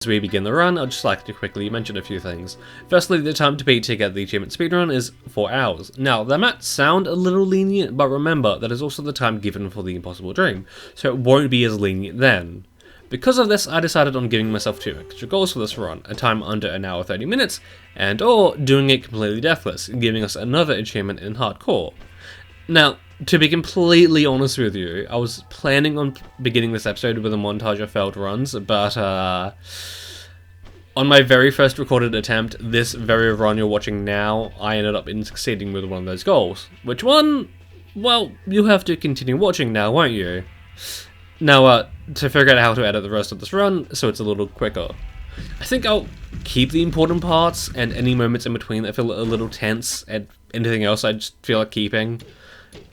As we begin the run, I'd just like to quickly mention a few things. Firstly, the time to beat to get the achievement speedrun is 4 hours. Now, that might sound a little lenient, but remember, that is also the time given for the impossible dream, so it won't be as lenient then. Because of this, I decided on giving myself 2 extra goals for this run, a time under an hour 30 minutes, and or doing it completely deathless, giving us another achievement in hardcore. Now, to be completely honest with you, I was planning on beginning this episode with a montage of failed runs, but on my very first recorded attempt, this very run you're watching now, I ended up succeeding with one of those goals. Which one? Well, you'll have to continue watching now, won't you? Now, to figure out how to edit the rest of this run, so it's a little quicker. I think I'll keep the important parts, and any moments in between that feel a little tense, and anything else I just feel like keeping.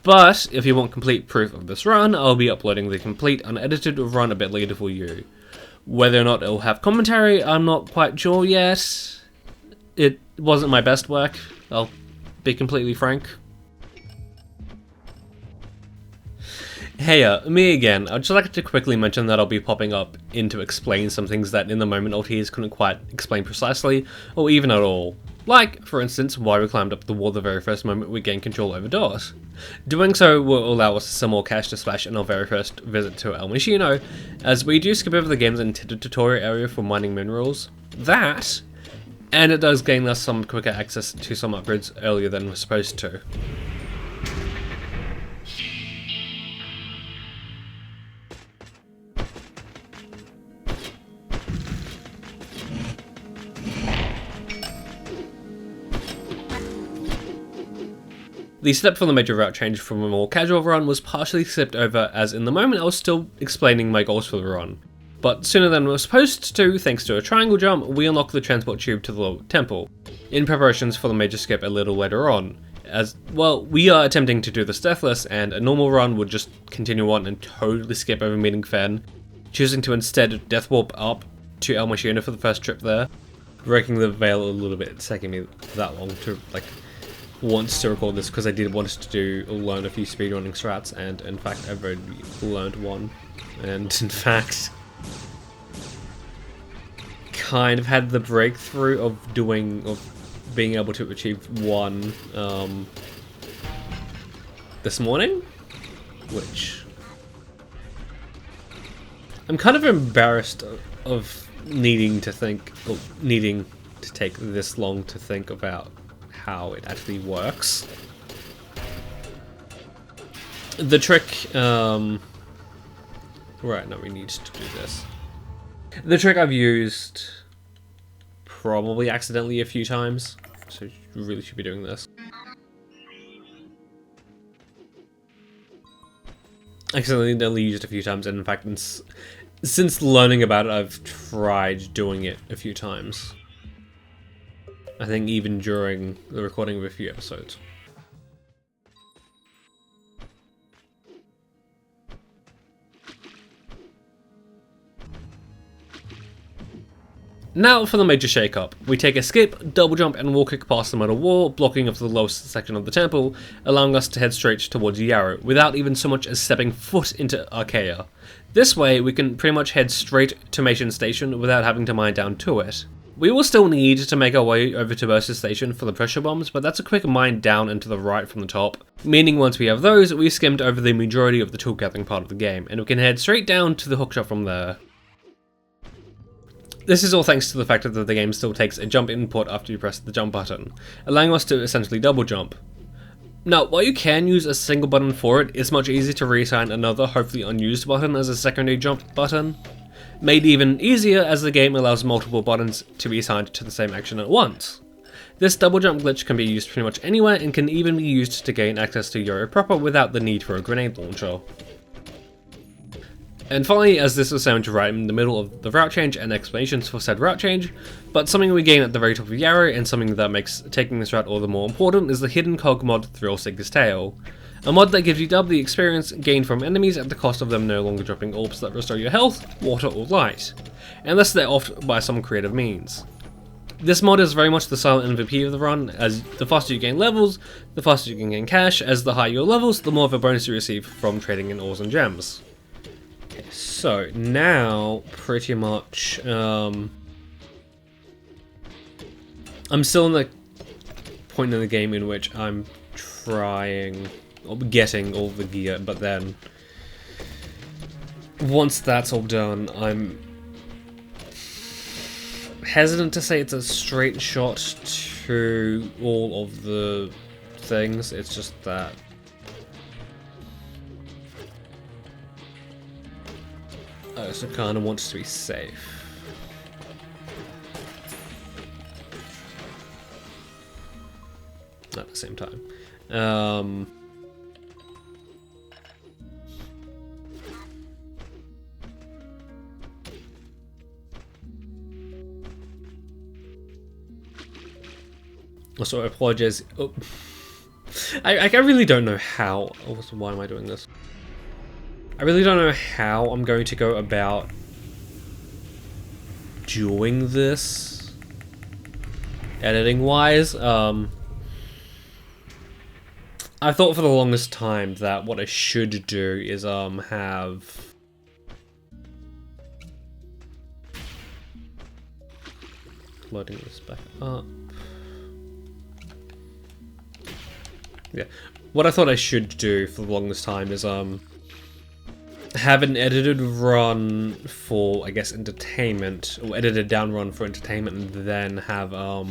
But, if you want complete proof of this run, I'll be uploading the complete, unedited run a bit later for you. Whether or not it'll have commentary, I'm not quite sure yet. It wasn't my best work, I'll be completely frank. Hey, me again. I'd just like to quickly mention that I'll be popping up in to explain some things that in the moment LTs couldn't quite explain precisely, or even at all. Like, for instance, why we climbed up the wall the very first moment we gained control over Dot. Doing so will allow us some more cash to splash in our very first visit to El Machino, as we do skip over the game's intended tutorial area for mining minerals. That, and it does gain us some quicker access to some upgrades earlier than we're supposed to. The step for the major route change from a more casual run was partially skipped over, as in the moment I was still explaining my goals for the run. But sooner than we were supposed to, thanks to a triangle jump, we unlocked the transport tube to the lower temple, in preparations for the major skip a little later on. As, well, we are attempting to do this deathless, and a normal run would just continue on and totally skip over meeting Fen, choosing to instead death warp up to El Machino for the first trip there, breaking the veil a little bit. It's taking me that long to, wants to record this because I did want to learn a few speedrunning strats, and in fact I've already learned one, and in fact kind of had the breakthrough of being able to achieve one this morning, which I'm kind of embarrassed of needing to take this long to think about how it actually works. The trick, right, no, we need to do this. The trick I've used probably accidentally a few times, so you really should be doing this. Accidentally used a few times, and in fact, since learning about it, I've tried doing it a few times. I think even during the recording of a few episodes. Now for the major shake-up. We take a skip, double jump and wall kick past the metal wall, blocking off the lowest section of the temple, allowing us to head straight towards Yarrow, without even so much as stepping foot into Archaea. This way we can pretty much head straight to Mation Station without having to mine down to it. We will still need to make our way over to Burst Station for the pressure bombs, but that's a quick mine down and to the right from the top, meaning once we have those, we've skimmed over the majority of the tool gathering part of the game, and we can head straight down to the hookshot from there. This is all thanks to the fact that the game still takes a jump input after you press the jump button, allowing us to essentially double jump. Now, while you can use a single button for it, it's much easier to reassign another, hopefully unused button as a secondary jump button. Made even easier as the game allows multiple buttons to be assigned to the same action at once. This double jump glitch can be used pretty much anywhere and can even be used to gain access to Yarrow proper without the need for a grenade launcher. And finally, as this was sound right in the middle of the route change and explanations for said route change, but something we gain at the very top of Yarrow and something that makes taking this route all the more important is the hidden cog mod Thrillseeker's Tale. A mod that gives you double the experience gained from enemies at the cost of them no longer dropping orbs that restore your health, water or light, unless they're off by some creative means. This mod is very much the silent MVP of the run, as the faster you gain levels, the faster you can gain cash, as the higher your levels, the more of a bonus you receive from trading in ores and gems. Okay, so now pretty much I'm still in the point in the game in which I'm trying or getting all the gear, but then once that's all done, I'm hesitant to say it's a straight shot to all of the things. It's just that I also kind of want to be safe. At the same time. Also, I apologize. Oh. I really don't know how. Also, why am I doing this? I really don't know how I'm going to go about doing this, editing-wise. I thought for the longest time that what I should do is have loading this back up. Yeah, what I thought I should do for the longest time is have an edited run for, I guess, entertainment, or edited down run for entertainment, and then have a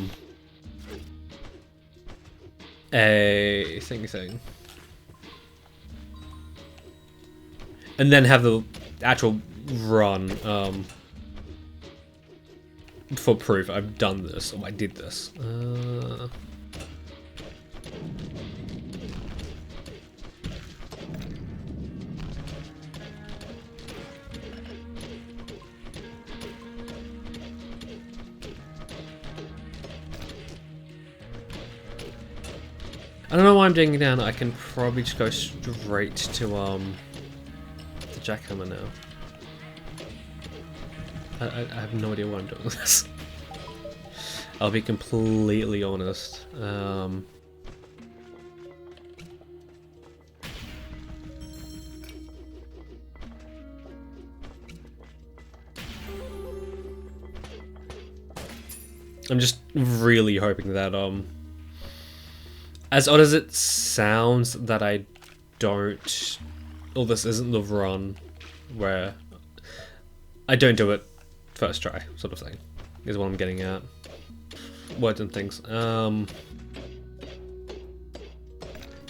thing, and then have the actual run for proof I've done this, or I did this. I don't know why I'm digging down. I can probably just go straight to the jackhammer now. I have no idea why I'm doing this. I'll be completely honest. I'm just really hoping that as odd as it sounds, that I don't, or this isn't the run where I don't do it first try, sort of thing, is what I'm getting at. Words and things.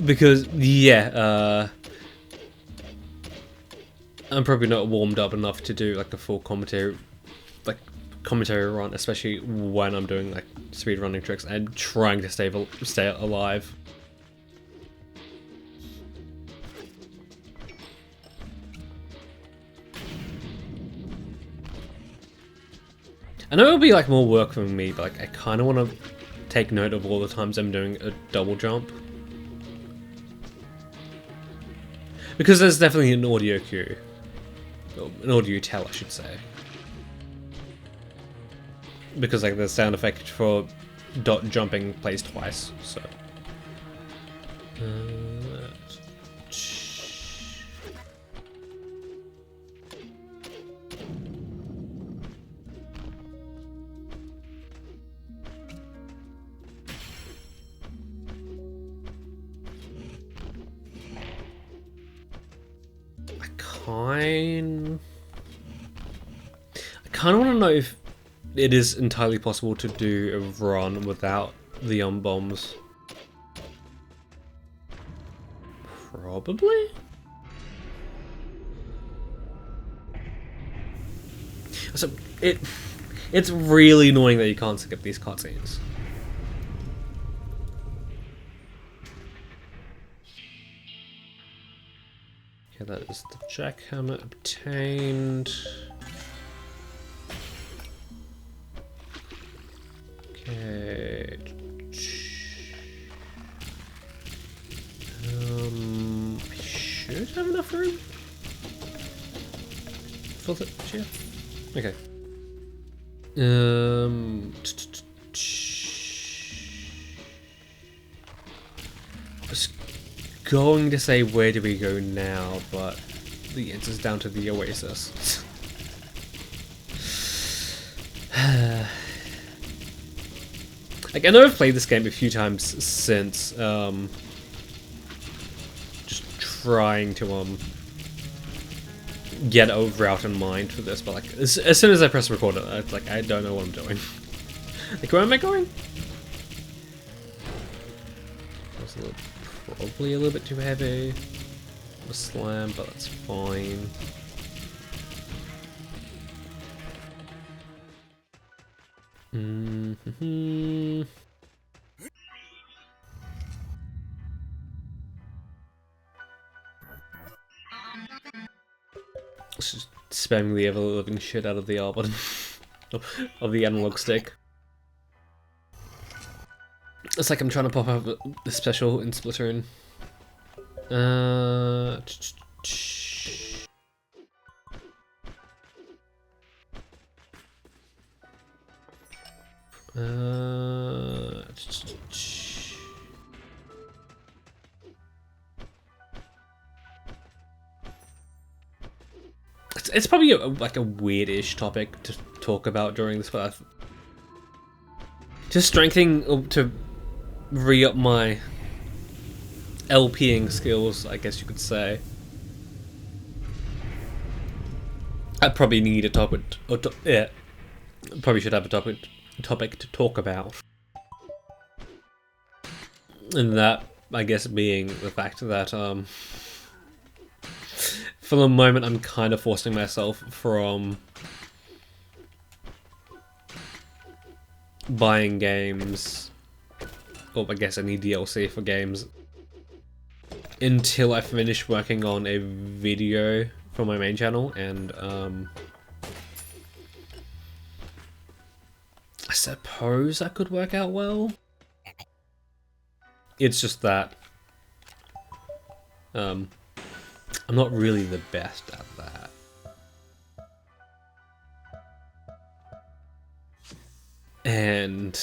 Because, yeah, I'm probably not warmed up enough to do like a full commentary run, especially when I'm doing like speedrunning tricks and trying to stay alive. I know it'll be like more work for me, but like I kind of want to take note of all the times I'm doing a double jump, because there's definitely an audio cue, or an audio tell, I should say. Because like the sound effect for dot jumping plays twice, so. I kind of want to know if it is entirely possible to do a run without the bombs. Probably? So, it's really annoying that you can't skip these cutscenes. Okay, that is the jackhammer obtained. Okay. I should have enough room for the chair. Okay. I was going to say where do we go now, but the answer's down to the Oasis. Like, I know I've played this game a few times since, just trying to, get a route in mind for this, but like, as soon as I press record, it's like, I don't know what I'm doing. Like, where am I going? That's probably a little bit too heavy. A slam, but that's fine. Just spamming the ever-living shit out of the R button. Of the analog stick. It's like I'm trying to pop up the special in Splatoon. It's probably like a weird-ish topic to talk about during this, but just strengthening to re-up my LPing skills, I guess you could say. I probably need a topic, yeah, probably should have a topic to talk about. And that, I guess, being the fact that, for the moment I'm kind of forcing myself from buying games, or I guess any DLC for games, until I finish working on a video for my main channel, and I suppose that could work out well. It's just that I'm not really the best at that. And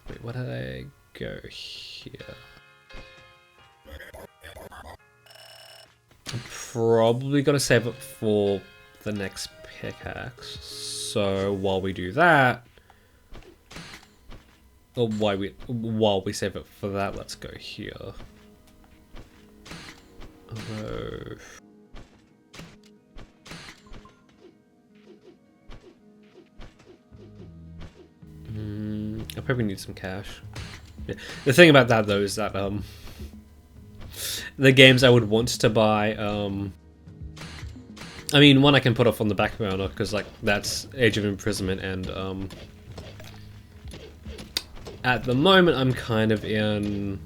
wait, what did I go here? I'm probably gonna save it for the next pickaxe. So while we do that, or while we save it for that, let's go here. Although I probably need some cash. Yeah. The thing about that though is that the games I would want to buy, I mean, one I can put off on the back burner because like that's Age of Imprisonment, and at the moment I'm kind of in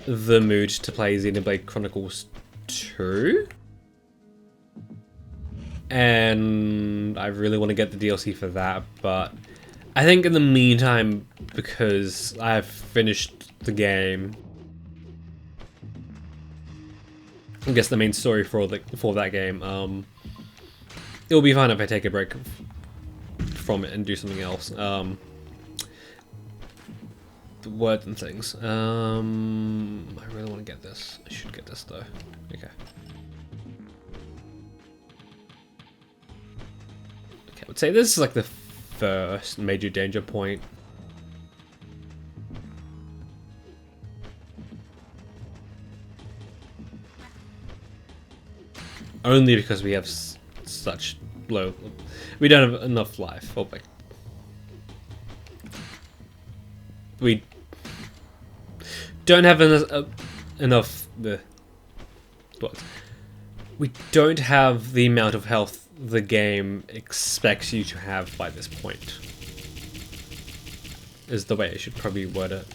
the mood to play Xenoblade Chronicles 2, and I really want to get the DLC for that, but I think in the meantime, because I've finished the game, I guess the main story for that game, it'll be fine if I take a break from it and do something else. The words and things. I really want to get this. I should get this though. Okay. Okay, I would say this is like the first major danger point. Only because we have such low... We don't have enough life. Oh, like, we don't have enough... We don't have the amount of health the game expects you to have by this point. Is the way I should probably word it.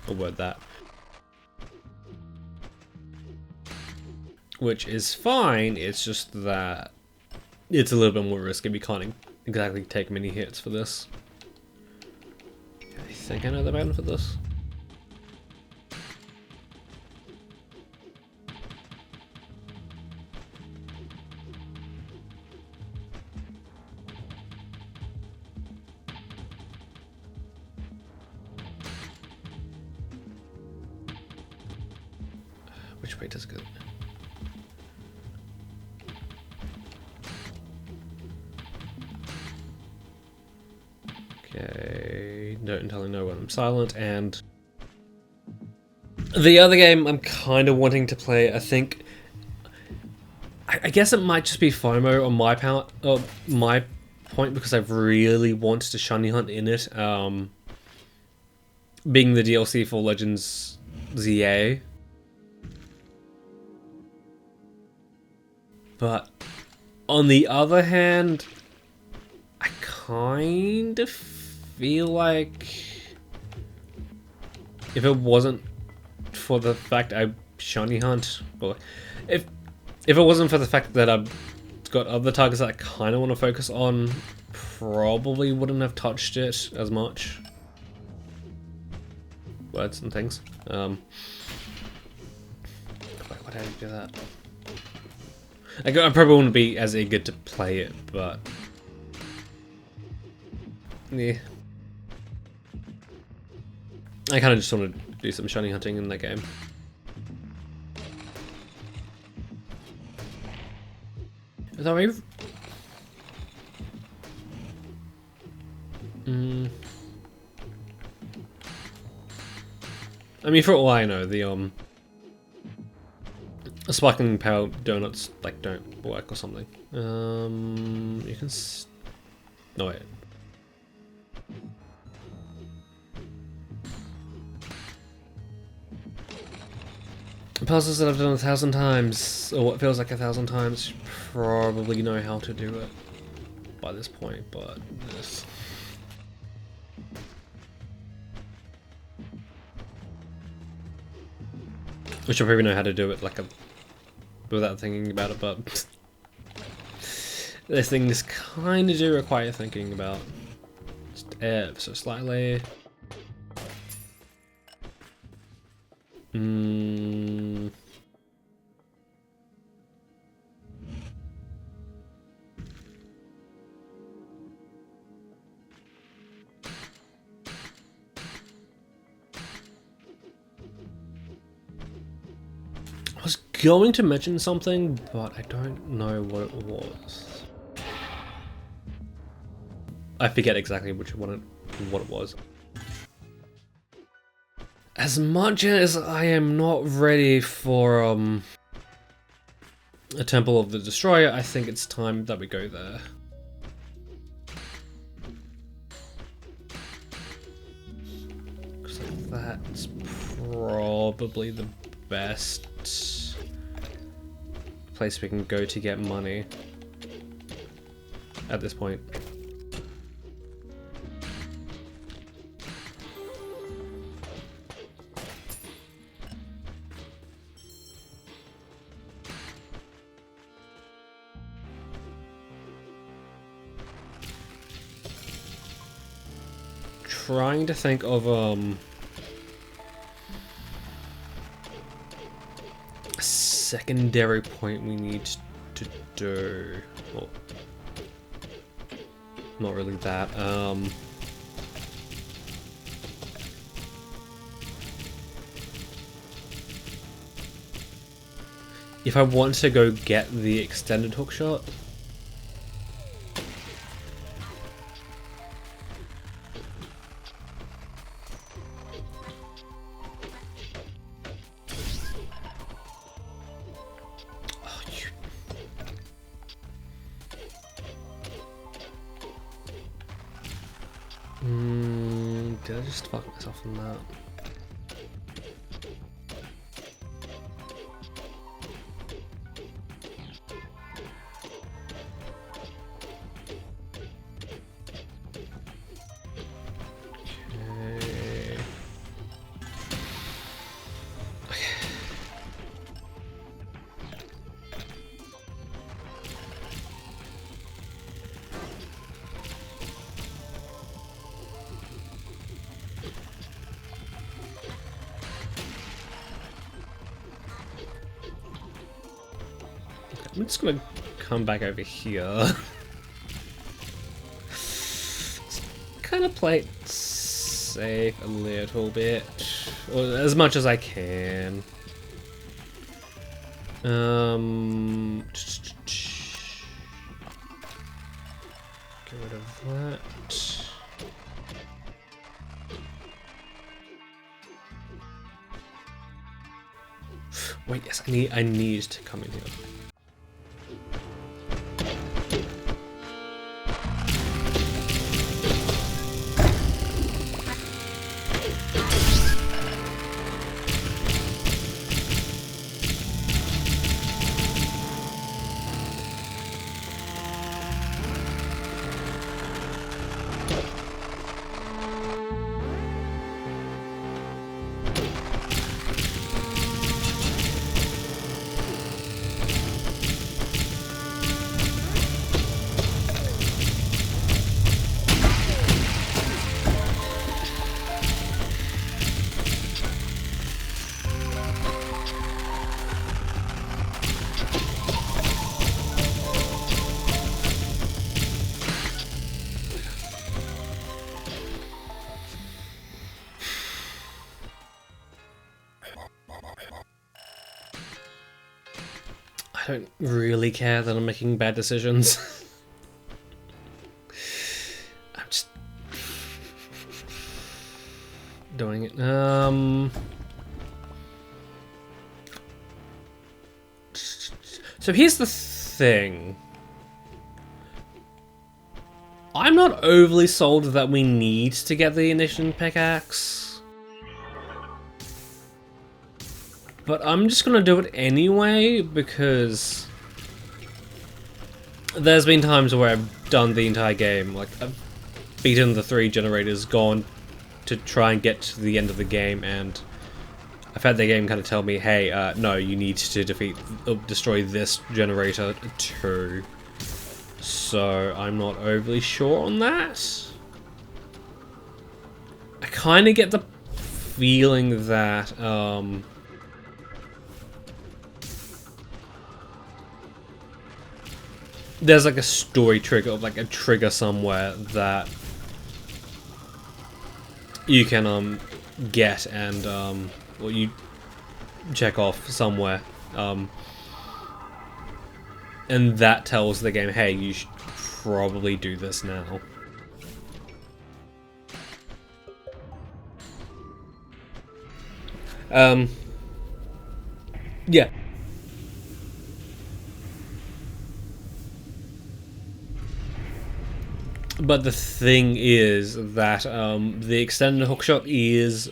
Or word that. Which is fine, it's just that it's a little bit more risky. We can't exactly take many hits for this. I think I know the button for this. Which way does it go? Okay, don't entirely know when I'm silent, and the other game I'm kind of wanting to play, I think, I guess it might just be FOMO on my point, because I really wanted to shiny hunt in it, being the DLC for Legends ZA. But on the other hand, I kind of feel like if it wasn't for the fact I shiny hunt, or if it wasn't for the fact that I've got other targets that I kind of want to focus on, probably wouldn't have touched it as much. Words and things. Wait, why did I do that? I probably wouldn't be as eager to play it, but yeah. I kind of just want to do some shiny hunting in that game. Though I mean, for all I know, the sparkling power donuts like don't work or something. You can no wait. Puzzles that I've done 1,000 times, or what feels like 1,000 times, probably know how to do it by this point, but this. Which I probably know how to do it like without thinking about it, but this things kind of do require thinking about. Just ever so slightly. I was going to mention something, but I don't know what it was. I forget exactly what it was. As much as I am not ready for a Temple of the Destroyer, I think it's time that we go there. Because that's probably the best place we can go to get money at this point. Trying to think of a secondary point we need to do. Well, not really that. If I want to go get the extended hookshot. Did I just fuck myself on that? I'm just gonna come back over here. Kind of play it safe a little bit, or as much as I can. Get rid of that. Wait, yes, I need to come in here. I don't really care that I'm making bad decisions. I'm just doing it. So here's the thing. I'm not overly sold that we need to get the Ignition Pickaxe. But I'm just gonna do it anyway, because there's been times where I've done the entire game, like I've beaten the 3 generators, gone to try and get to the end of the game, and I've had the game kind of tell me, hey, no, you need to destroy this generator too. So I'm not overly sure on that. I kind of get the feeling that, there's like a story trigger, of like a trigger somewhere that you can get and well, you check off somewhere, and that tells the game, hey, you should probably do this now. Yeah. But the thing is that the extended hookshot is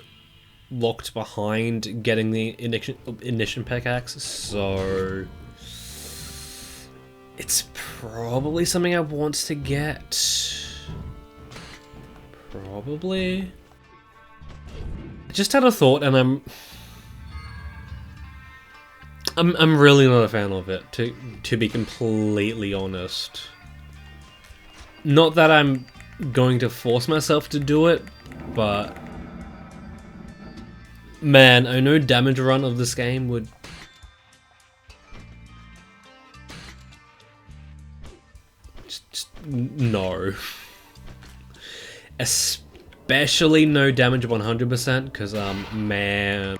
locked behind getting the ignition pickaxe, so it's probably something I want to get. Probably. I just had a thought, and I'm really not a fan of it, to be completely honest. Not that I'm going to force myself to do it, but man, I know damage run of this game would just no. Especially no damage 100%, because man,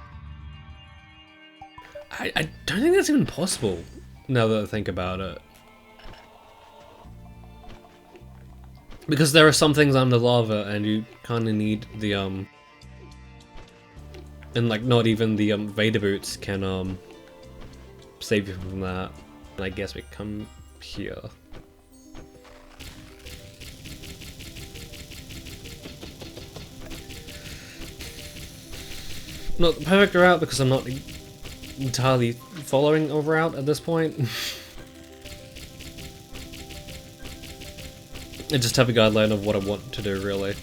I don't think that's even possible now that I think about it. Because there are some things under lava, and you kind of need the and like not even the Vader boots can save you from that. And I guess we come here. Not the perfect route because I'm not entirely following a route at this point. I just have a guideline of what I want to do, really.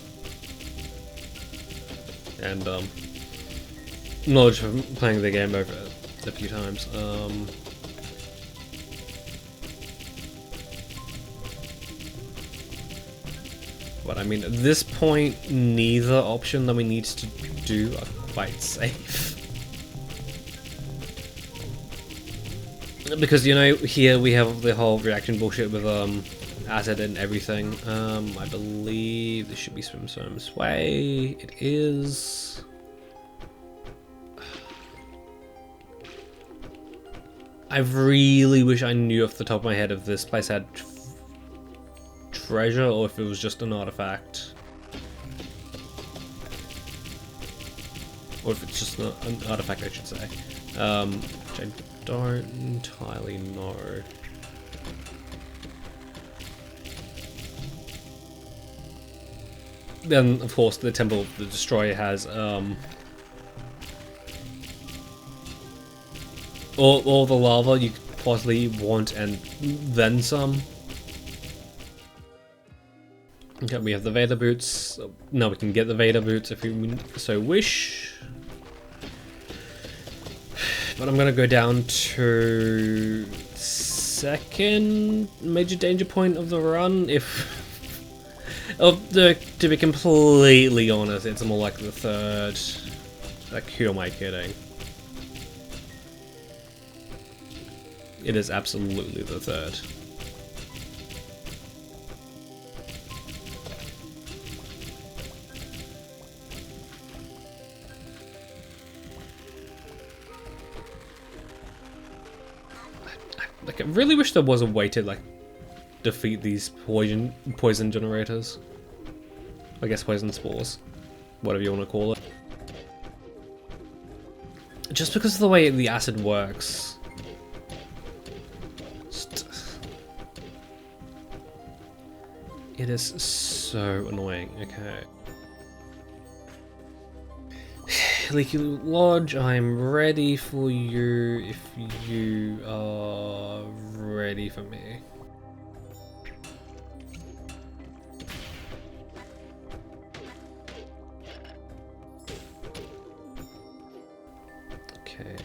And, knowledge from playing the game over a few times. But I mean, at this point, neither option that we need to do are quite safe. Because, you know, here we have the whole reaction bullshit with, acid and everything. I believe this should be Swim's Way. It is. I really wish I knew off the top of my head if this place had treasure or if it was just an artifact. Or if it's just an artifact, I should say. Which I don't entirely know. Then, of course, the Temple of the Destroyer has all the lava you could possibly want and then some. Okay, we have the Vader boots. No, we can get the Vader boots if we so wish. But I'm gonna go down to second major danger point of the run. To be completely honest, it's more like the third. Like, who am I kidding? It is absolutely the third. Like, I really wish there was a way to, like, defeat these poison generators. I guess poison spores. Whatever you want to call it. Just because of the way the acid works. It is so annoying. Okay. Leaky Lodge, I'm ready for you if you are ready for me. Okay,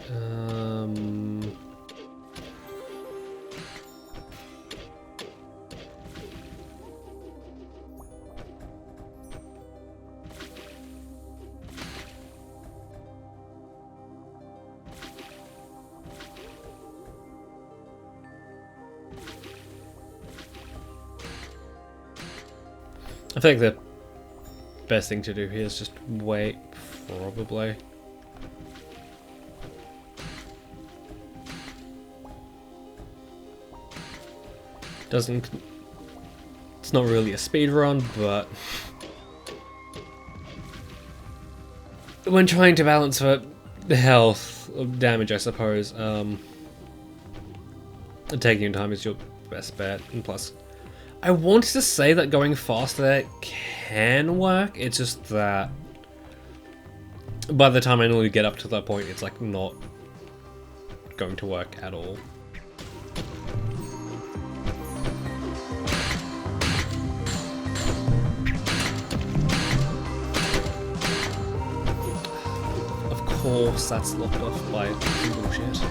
I think the best thing to do here is just wait, probably. It's not really a speed run, but when trying to balance for health or damage, I suppose, taking time is your best bet. And plus, I wanted to say that going faster can work, it's just that by the time I normally get up to that point, it's like not going to work at all. Of course, that's locked off by bullshit.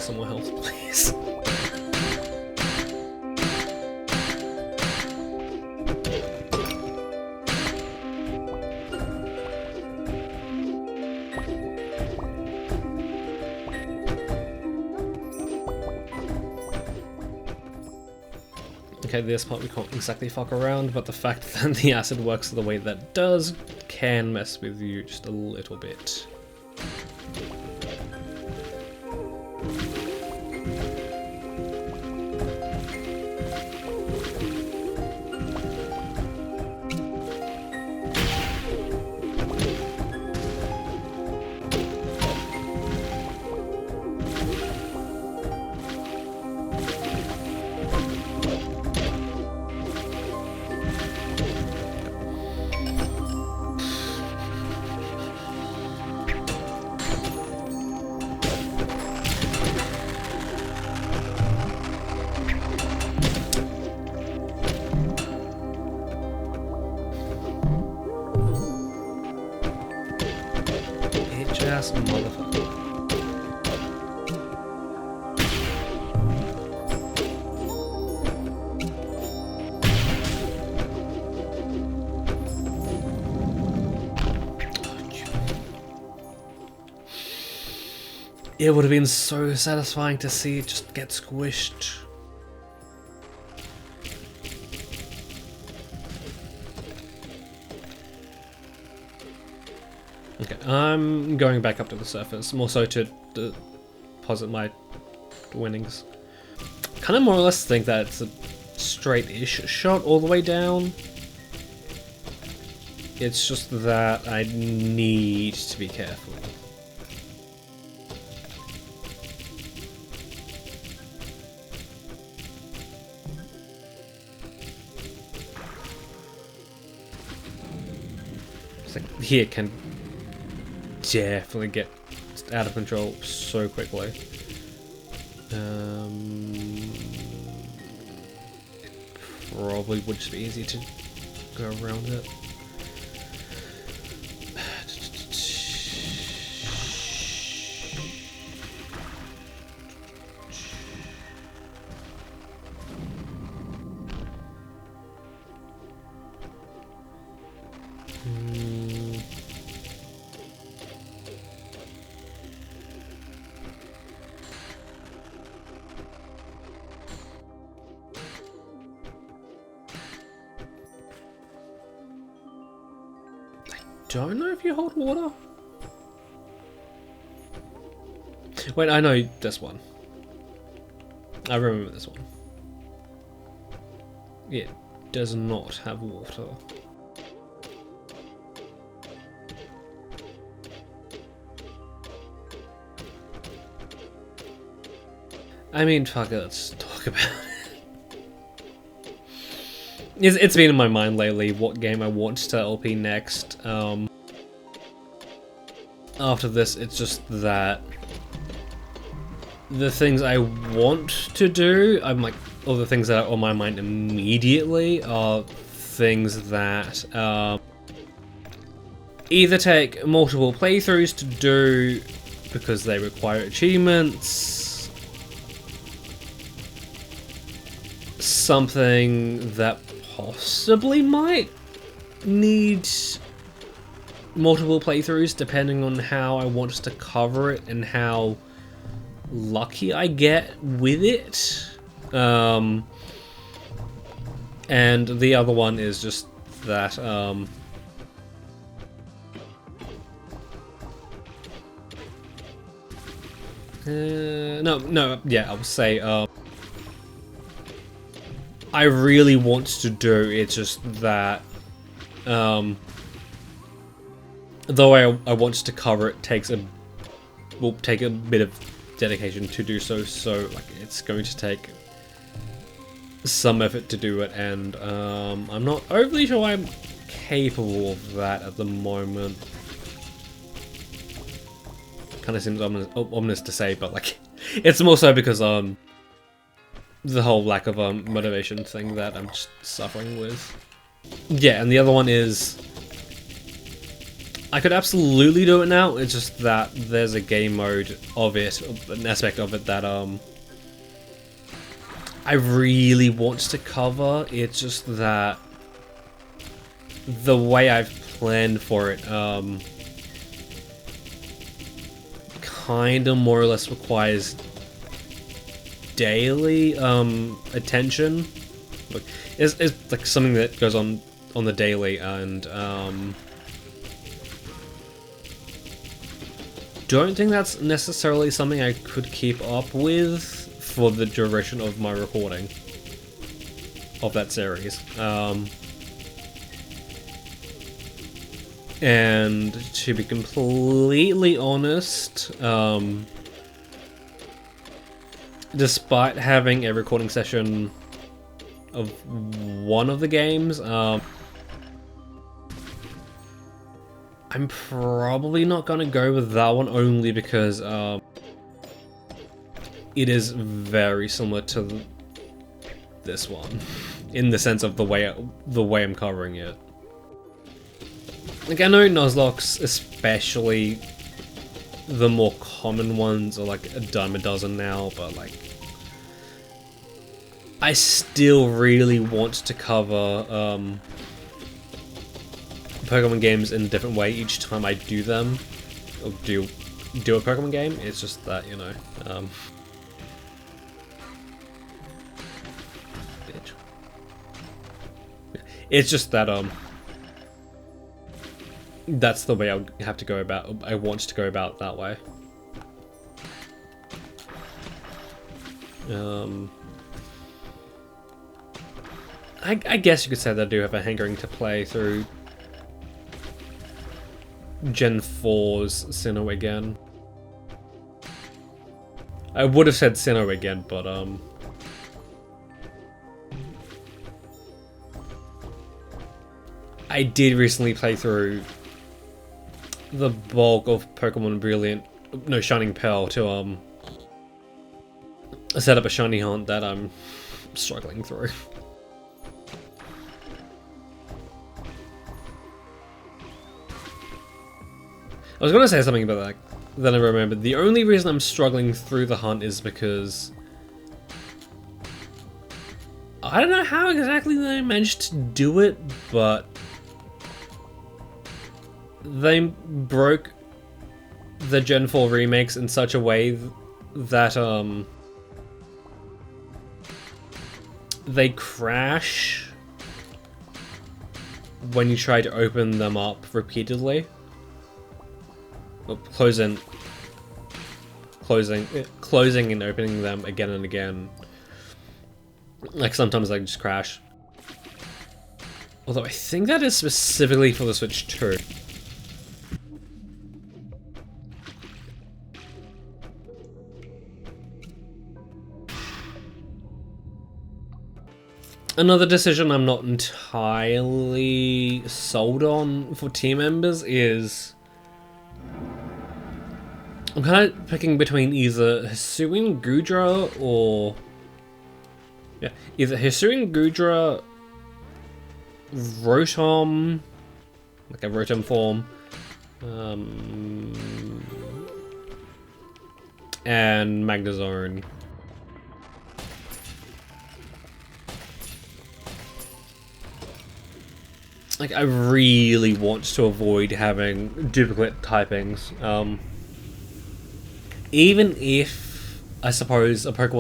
Some more health, please. Okay, this part we can't exactly fuck around, but the fact that the acid works the way that it does can mess with you just a little bit. ass motherfucker. It would have been so satisfying to see it just get squished. Okay, I'm going back up to the surface, more so to deposit my winnings. Kind of more or less think that it's a straight-ish shot all the way down. It's just that I need to be careful. Here can definitely get out of control so quickly. Probably would just be easy to go around it. Don't know if you hold water. Wait, I know this one. I remember this one. It does not have water. I mean, fuck it, let's talk about it. It's been in my mind lately what game I want to LP next. After this, it's just that the things I want to do, I'm like, all the things that are on my mind immediately are things that either take multiple playthroughs to do because they require achievements, something that possibly might need multiple playthroughs depending on how I want to cover it and how lucky I get with it. And the other one is just that yeah, I would say I really want to do, it's just that though I want to cover it will take a bit of dedication to do so, like it's going to take some effort to do it, and I'm not overly sure I'm capable of that at the moment. Kind of seems ominous to say, but like it's more so because the whole lack of motivation thing that I'm just suffering with. Yeah, and the other one is I could absolutely do it now, it's just that there's a game mode of it, an aspect of it that I really want to cover. It's just that the way I've planned for it kinda more or less requires daily attention. Like it's like something that goes on the daily, and don't think that's necessarily something I could keep up with for the duration of my recording of that series. And to be completely honest, despite having a recording session of one of the games, I'm probably not gonna go with that one, only because it is very similar to this one in the sense of the way I'm covering it. Like I know Nuzlocke's especially the more common ones are like a dime a dozen now, but like I still really want to cover Pokemon games in a different way each time I do them, or do a Pokemon game. It's just that, you know, it's just that that's the way I would have to go about. I want to go about that way. I guess you could say that I do have a hankering to play through Gen 4's Sinnoh again. I would have said Sinnoh again, but I did recently play through the bulk of Pokemon Brilliant, no, Shining Pearl to set up a shiny hunt that I'm struggling through. I was gonna say something about that, then I remembered. The only reason I'm struggling through the hunt is because I don't know how exactly they managed to do it, but they broke the Gen 4 remakes in such a way that they crash when you try to open them up repeatedly. Closing and opening them again and again. Like sometimes they just crash. Although I think that is specifically for the Switch too. Another decision I'm not entirely sold on for team members is I'm kind of picking between either Hisuian Goodra or either Hisuian Goodra, Rotom, like a Rotom form, and Magnezone. Like, I really want to avoid having duplicate typings. Even if, I suppose, a specific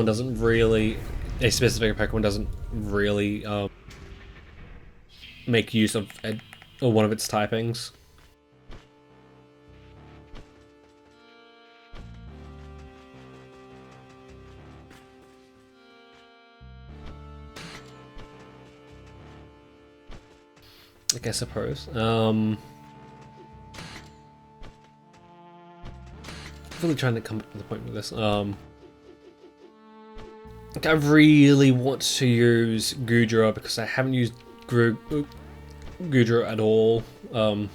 Pokemon doesn't really make use of one of its typings. Like, I suppose. Really trying to come to the point with this. Like I really want to use Goodra because I haven't used Goodra at all. Like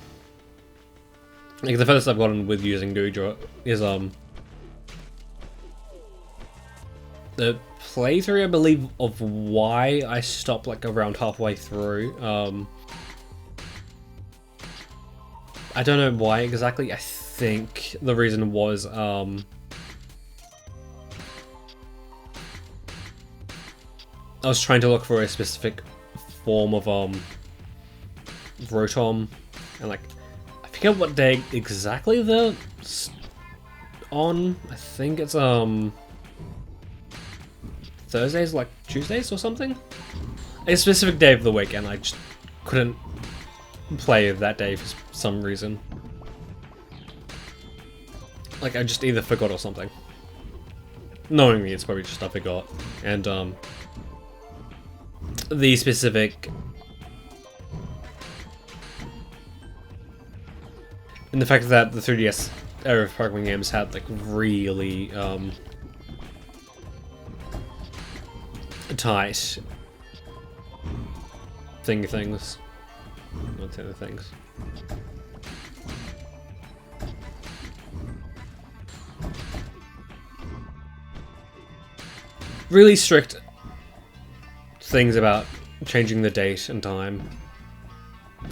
the furthest I've gotten with using Goodra is the playthrough, I believe, of why I stopped like around halfway through. I don't know why exactly. I think the reason was I was trying to look for a specific form of Rotom, and like I forget what day exactly they're on. I think it's Thursdays, like Tuesdays or something. A specific day of the week, and I just couldn't play that day for some reason. Like I just either forgot or something. Knowing me, it's probably just I forgot. And the specific, and the fact that the 3DS era of Pokemon games had like really tight things. Not the things. Really strict things about changing the date and time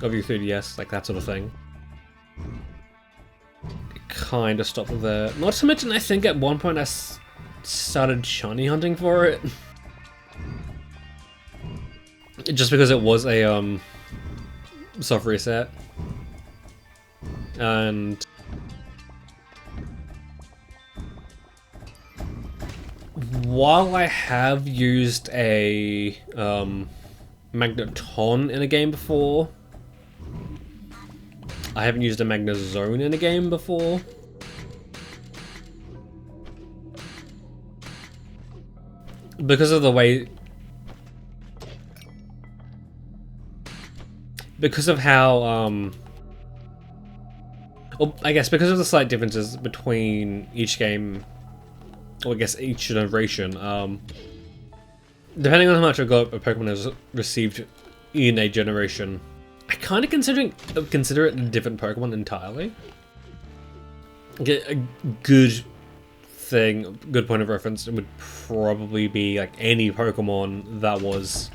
of your 3DS, like that sort of thing. It kind of stopped there. Not to mention, I think at one point I started shiny hunting for it. Just because it was a soft reset. And while I have used a Magneton in a game before, I haven't used a Magnezone in a game before. Because of the way... Because of how, well, I guess because of the slight differences between each game, or I guess each generation, depending on how much a Pokemon has received in a generation, I kind of consider it a different Pokemon entirely. A good thing, good point of reference, it would probably be like any Pokemon that was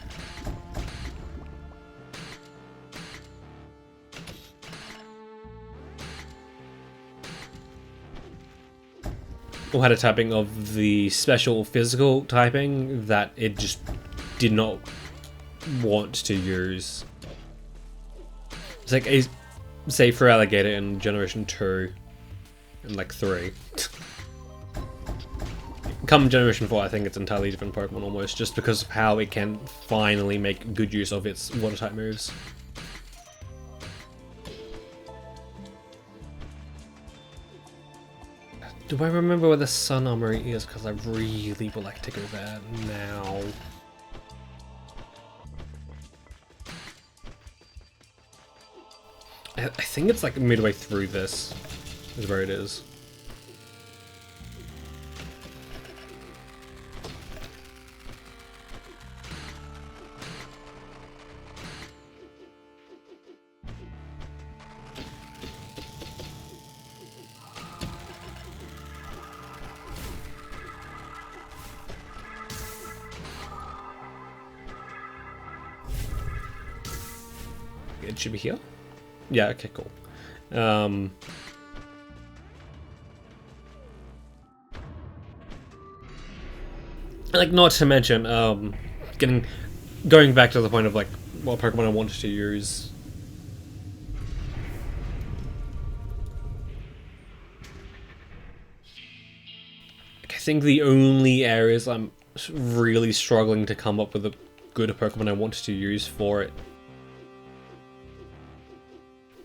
or had a typing of the special physical typing that it just did not want to use. It's like say for Alligator in Generation 2 and like 3. Come Generation 4, I think it's entirely different Pokemon almost, just because of how it can finally make good use of its water type moves. Do I remember where the Sun Armory is? Because I really would like to go there now. I think it's like midway through this, is where it is. It should be here. Yeah, okay, cool. Like, not to mention, going back to the point of like what Pokemon I wanted to use. I think the only areas I'm really struggling to come up with a good Pokemon I wanted to use for it: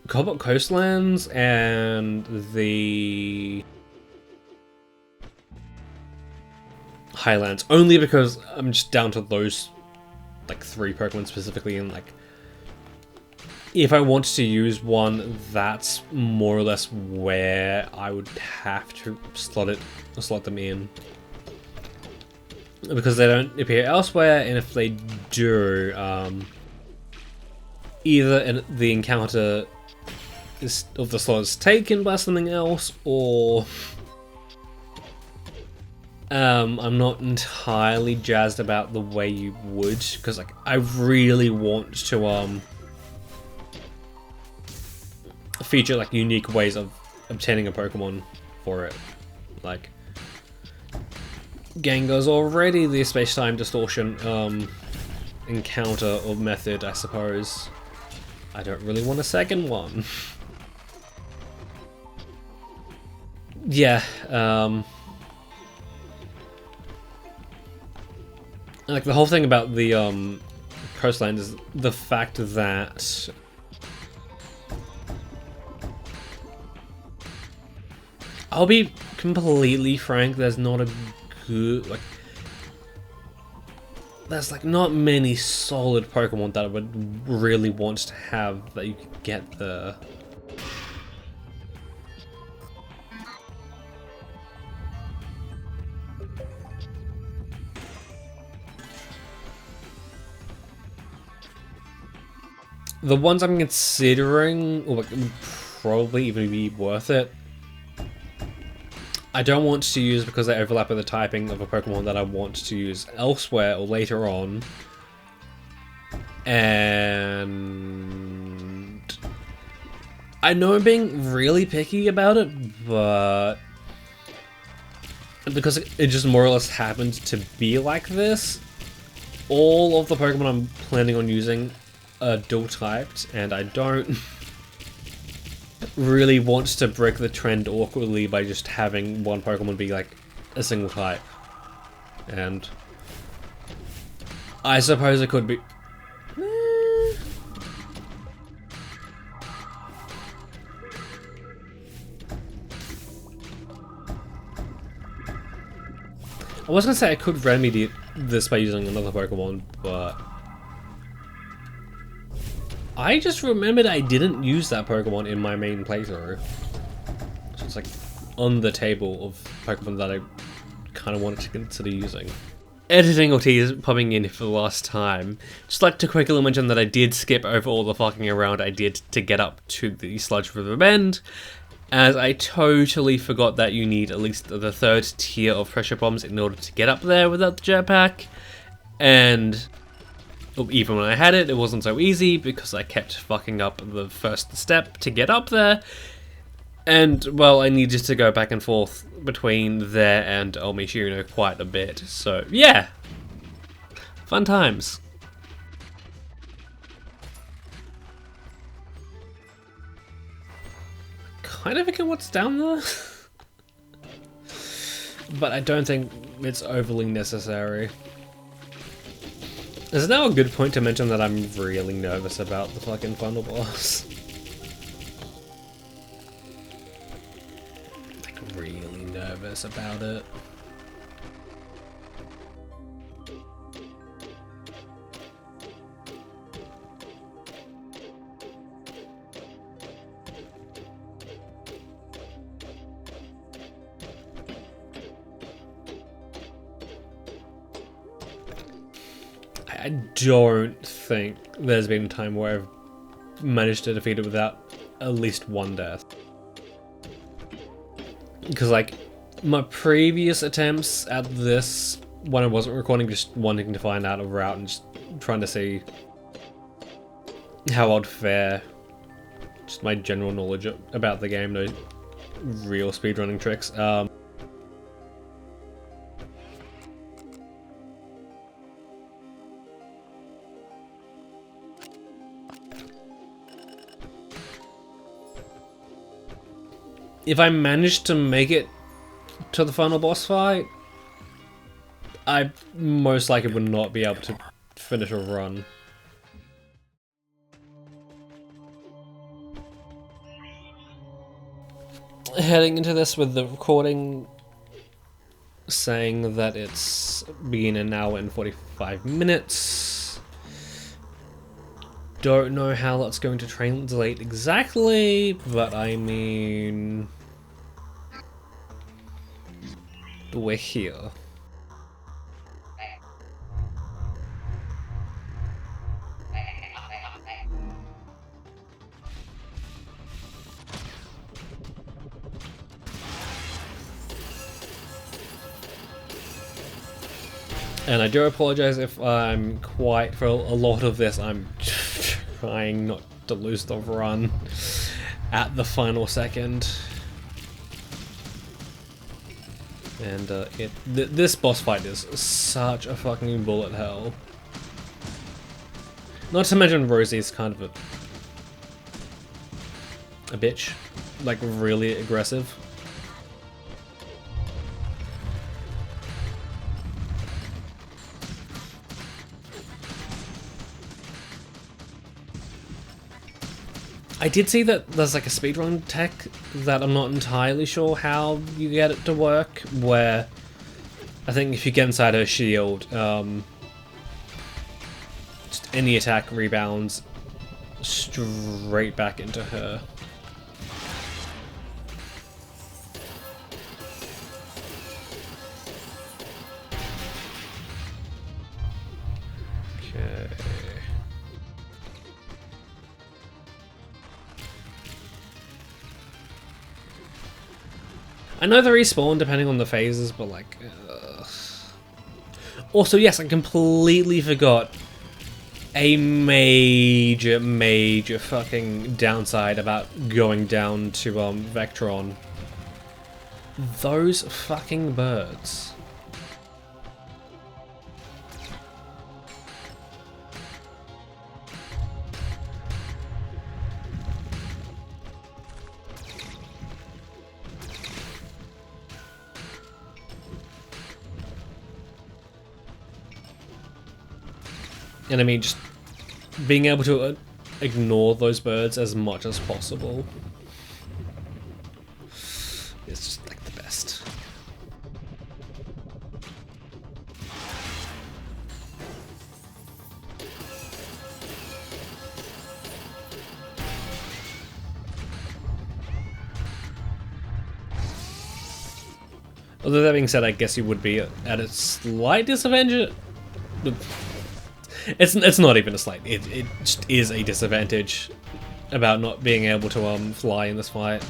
Cobalt Coastlands and the Highlands, only because I'm just down to those like 3 Pokemon specifically, and like if I wanted to use one, that's more or less where I would have to slot them in, because they don't appear elsewhere, and if they do, either the encounter of the slot is taken by something else, or I'm not entirely jazzed about the way you would, because like I really want to feature like unique ways of obtaining a Pokemon for it. Like Gengar's already the space-time distortion encounter or method, I suppose. I don't really want a second one. Yeah, like the whole thing about the coastline is the fact that I'll be completely frank, there's not a good, like, there's like not many solid Pokemon that I would really want to have that you could get there. The ones I'm considering, or like, would probably even be worth it, I don't want to use because they overlap with the typing of a Pokemon that I want to use elsewhere or later on. And I know I'm being really picky about it, but because it just more or less happened to be like this, all of the Pokemon I'm planning on using are dual typed, and I don't really want to break the trend awkwardly by just having one Pokemon be like a single type. And I suppose it could be. I was gonna say I could remedy this by using another Pokemon, but I just remembered I didn't use that Pokemon in my main playthrough. So it's like on the table of Pokemon that I kind of wanted to consider using. Editing Ortiz popping in for the last time. Just like to quickly mention that I did skip over all the fucking around I did to get up to the Sludge River Bend, as I totally forgot that you need at least the 3rd tier of pressure bombs in order to get up there without the jetpack. And even when I had it, it wasn't so easy because I kept fucking up the first step to get up there. And, well, I needed to go back and forth between there and Omishuno quite a bit. So, yeah. Fun times. Kind of forget what's down there. But I don't think it's overly necessary. Is now a good point to mention that I'm really nervous about the fucking final boss? Like, really nervous about it. I don't think there's been a time where I've managed to defeat it without at least one death. Because, like, my previous attempts at this, when I wasn't recording, just wanting to find out a route and just trying to see how I'd fare. Just my general knowledge about the game, no real speedrunning tricks. If I managed to make it to the final boss fight, I most likely would not be able to finish a run. Heading into this with the recording saying that it's been an hour and 45 minutes. Don't know how that's going to translate exactly, but I mean, we're here. And I do apologize if I'm quite, for a lot of this, I'm trying not to lose the run at the final second. And this boss fight is such a fucking bullet hell. Not to mention Rosie's kind of a bitch, like really aggressive. I did see that there's like a speedrun tech that I'm not entirely sure how you get it to work, where I think if you get inside her shield, just any attack rebounds straight back into her. Okay. I know they respawn depending on the phases, but like... Also, yes, I completely forgot a major fucking downside about going down to Vectron. Those fucking birds. And I mean, just being able to ignore those birds as much as possible is just like the best. Although that being said, I guess you would be at a slight disadvantage. It's not even a slight. It just is a disadvantage about not being able to fly in this fight.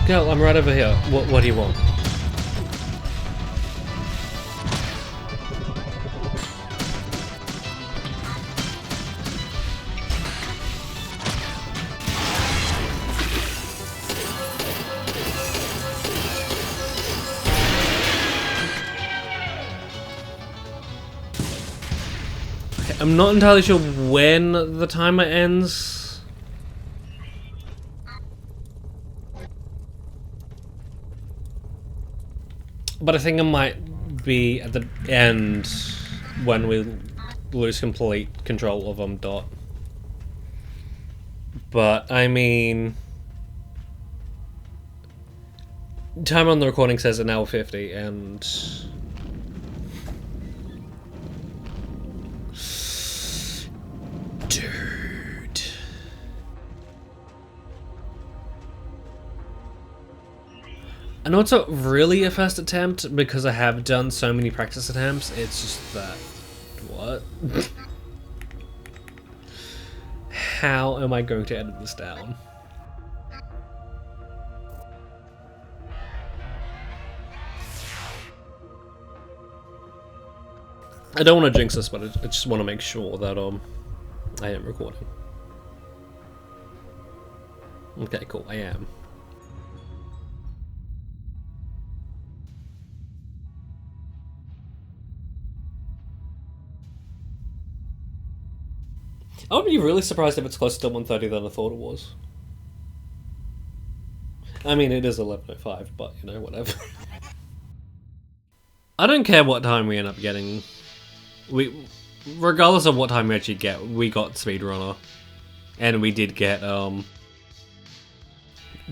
Go, I'm right over here. What do you want? Okay, I'm not entirely sure when the timer ends. But I think it might be at the end when we lose complete control of Dot. But I mean, time on the recording says an hour 50, and dude. I know it's not really a first attempt because I have done so many practice attempts, it's just that... what? How am I going to edit this down? I don't want to jinx this, but I just want to make sure that I am recording. Okay, cool, I am. I would be really surprised if it's closer to 1:30 than I thought it was. I mean, it is 11:05, but, you know, whatever. I don't care what time we end up getting. Regardless of what time we actually get, we got Speedrunner. And we did get, should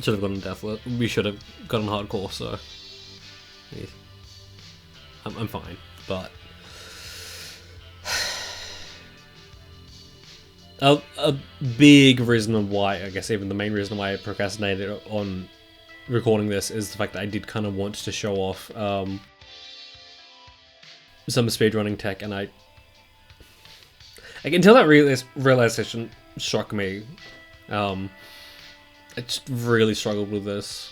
have gotten Deathless. We should have gotten Hardcore, so... yeah. I'm fine, but... A big reason why, I guess even the main reason why I procrastinated on recording this is the fact that I did kind of want to show off some speedrunning tech, and like until that realization struck me, I just really struggled with this,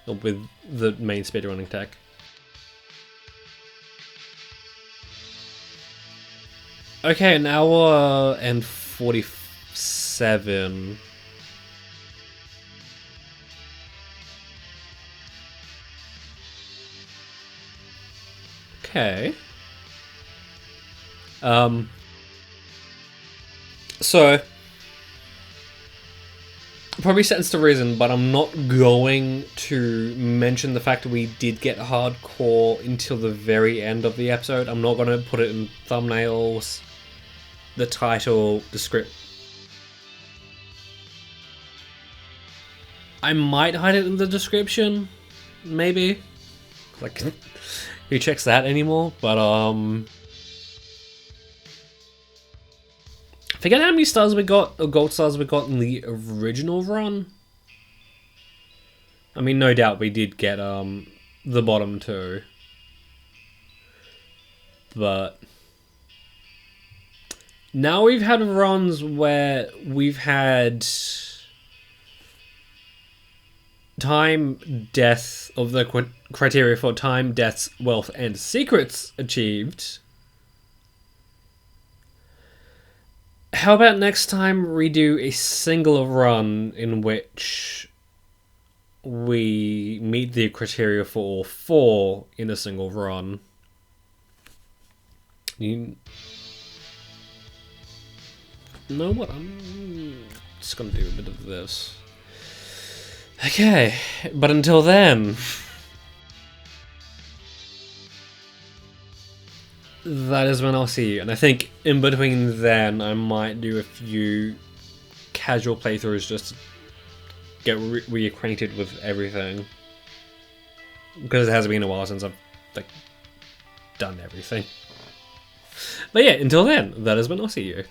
with the main speedrunning tech. Okay, an hour and 47. Okay. So probably stands to reason, but I'm not going to mention the fact that we did get hardcore until the very end of the episode. I'm not going to put it in thumbnails, the title, the script. I might hide it in the description, maybe. Like, who checks that anymore? But I forget how many stars we got, or gold stars we got in the original run. I mean, no doubt we did get the bottom two, but now we've had runs where we've had time, death of the criteria for time, deaths, wealth, and secrets achieved. How about next time we do a single run in which we meet the criteria for all four in a single run? You know what? I'm just gonna do a bit of this. Okay, but until then, that is when I'll see you. And I think in between then, I might do a few casual playthroughs just to get reacquainted with everything. Because it has been a while since I've like done everything. But yeah, until then, that is when I'll see you.